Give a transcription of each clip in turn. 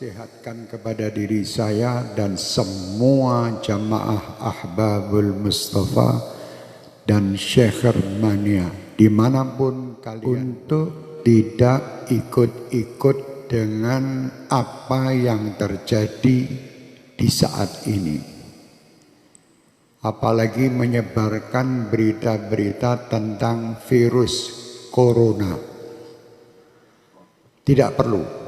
nasihatkan kepada diri saya dan semua jamaah Ahbabul Mustafa dan Syekh Mania dimanapun kalian untuk tidak ikut-ikut dengan apa yang terjadi di saat ini, apalagi menyebarkan berita-berita tentang virus corona. Tidak perlu.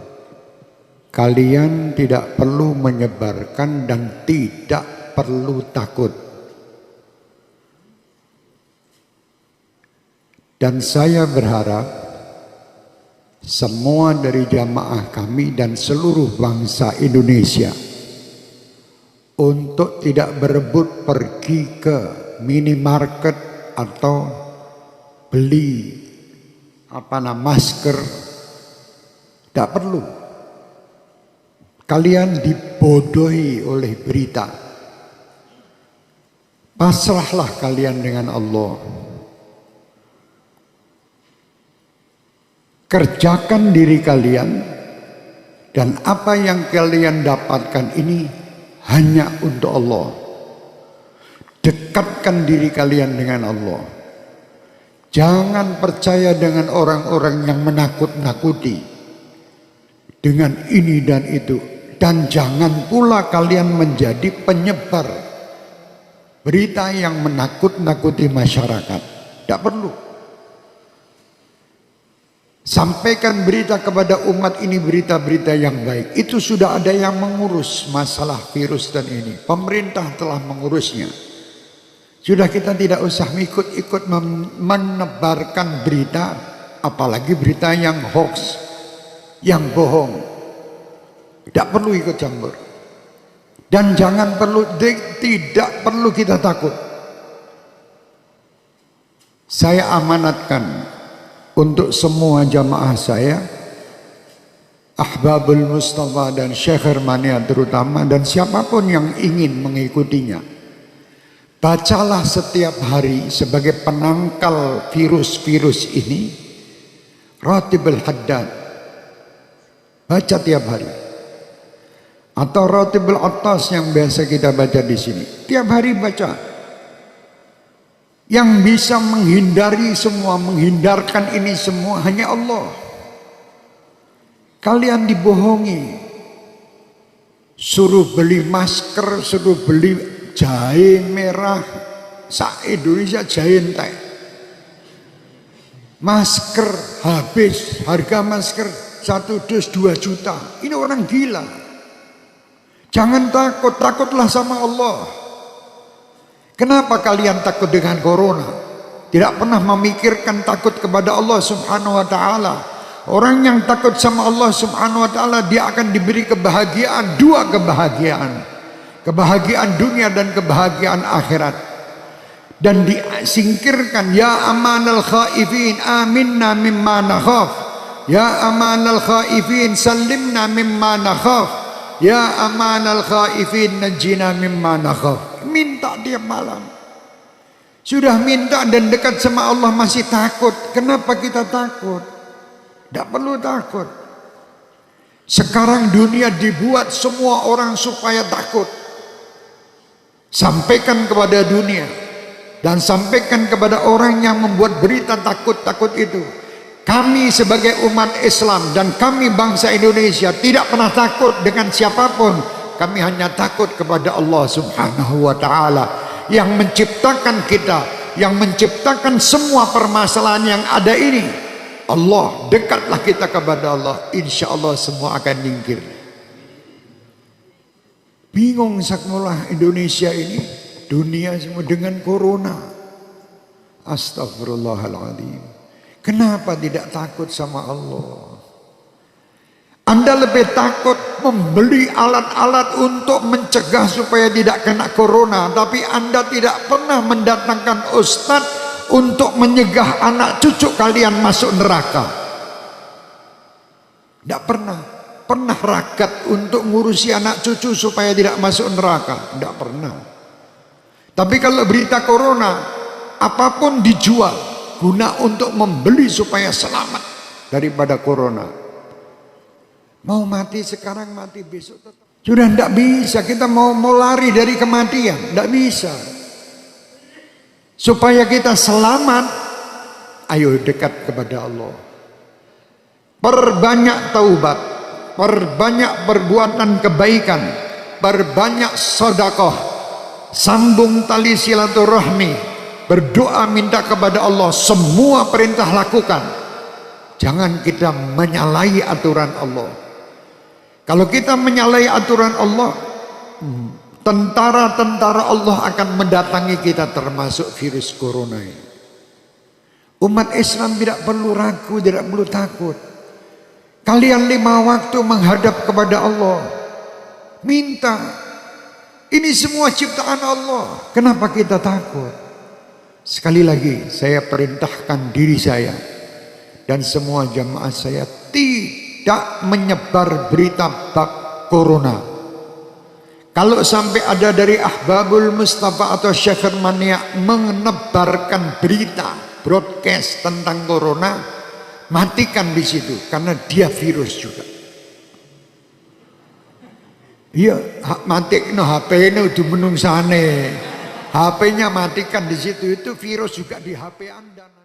Kalian tidak perlu menyebarkan dan tidak perlu takut. Dan saya berharap semua dari jamaah kami dan seluruh bangsa Indonesia untuk tidak berebut pergi ke minimarket atau beli masker. Tidak perlu. Kalian dibodohi oleh berita. Pasrahlah kalian dengan Allah. Kerjakan diri kalian, dan apa yang kalian dapatkan ini hanya untuk Allah. Dekatkan diri kalian dengan Allah. Jangan percaya dengan orang-orang yang menakut-nakuti dengan ini dan itu. Dan jangan pula kalian menjadi penyebar berita yang menakut-nakuti masyarakat. Tidak perlu. Sampaikan berita kepada umat ini, berita-berita yang baik. Itu sudah ada yang mengurus masalah virus dan ini. Pemerintah telah mengurusnya. Sudah, kita tidak usah ikut-ikut menebarkan berita, apalagi berita yang hoax, yang bohong. Tidak perlu ikut campur. Dan tidak perlu kita takut. Saya amanatkan untuk semua jamaah saya, Ahbabul Mustafa dan Syekh Mania terutama, dan siapapun yang ingin mengikutinya, bacalah setiap hari sebagai penangkal virus-virus ini Ratibul Haddad. Baca tiap hari. Atau Ratibul Attas yang biasa kita baca di sini. Tiap hari baca. Yang bisa menghindari semua, menghindarkan ini semua hanya Allah. Kalian dibohongi. Suruh beli masker, suruh beli jahe merah. Indonesia jahe entek. Masker habis, harga masker 1 dus 2 juta. Ini orang gila. Jangan takut, takutlah sama Allah. Kenapa kalian takut dengan corona? Tidak pernah memikirkan takut kepada Allah Subhanahu wa ta'ala. Orang yang takut sama Allah Subhanahu wa ta'ala, dia akan diberi kebahagiaan, 2 kebahagiaan. Kebahagiaan dunia dan kebahagiaan akhirat. Dan disingkirkan, ya amanal khaifin aminna mimma nakhaf. Ya amanal khaifin sallimna mimma nakhaf. Ya amanal khaifin najina mimma nakhaf. Minta tiap malam. Sudah minta dan dekat sama Allah masih takut. Kenapa kita takut? Tidak perlu takut. Sekarang dunia dibuat semua orang supaya takut. Sampaikan kepada dunia. Dan sampaikan kepada orang yang membuat berita takut-takut itu. Kami sebagai umat Islam dan kami bangsa Indonesia tidak pernah takut dengan siapapun. Kami hanya takut kepada Allah Subhanahu wa ta'ala yang menciptakan kita, yang menciptakan semua permasalahan yang ada ini. Allah, dekatlah kita kepada Allah, insya Allah semua akan nyingkir. Bingung sakmulah Indonesia ini, dunia semua dengan corona. Astagfirullahaladzim. Kenapa tidak takut sama Allah? Anda lebih takut membeli alat-alat untuk mencegah supaya tidak kena corona, tapi Anda tidak pernah mendatangkan ustadz untuk menyegah anak cucu kalian masuk neraka. Tidak pernah. Pernah ragat untuk ngurusi anak cucu supaya tidak masuk neraka? Tidak pernah. Tapi kalau berita corona, apapun dijual guna untuk membeli supaya selamat daripada corona. Mau mati sekarang, mati besok tetap. Sudah tidak bisa, kita mau lari dari kematian, tidak bisa. Supaya kita selamat, ayo dekat kepada Allah. Perbanyak taubat, perbanyak perbuatan kebaikan, perbanyak sedekah, sambung tali silaturahmi, berdoa minta kepada Allah, semua perintah lakukan. Jangan kita menyalahi aturan Allah. Kalau kita menyalahi aturan Allah, tentara-tentara Allah akan mendatangi kita, termasuk virus corona ini. Umat Islam tidak perlu ragu, tidak perlu takut. Kalian 5 waktu menghadap kepada Allah, minta. Ini semua ciptaan Allah. Kenapa kita takut? Sekali lagi saya perintahkan diri saya dan semua jamaah saya tidak menyebar berita bab corona. Kalau sampai ada dari Ahbabul Mustafa atau Syekh Mania menebarkan berita broadcast tentang corona, matikan di situ, karena dia virus juga. Iya, mati no HP ini udah menungsane. HP-nya matikan di situ, itu virus juga di HP Anda.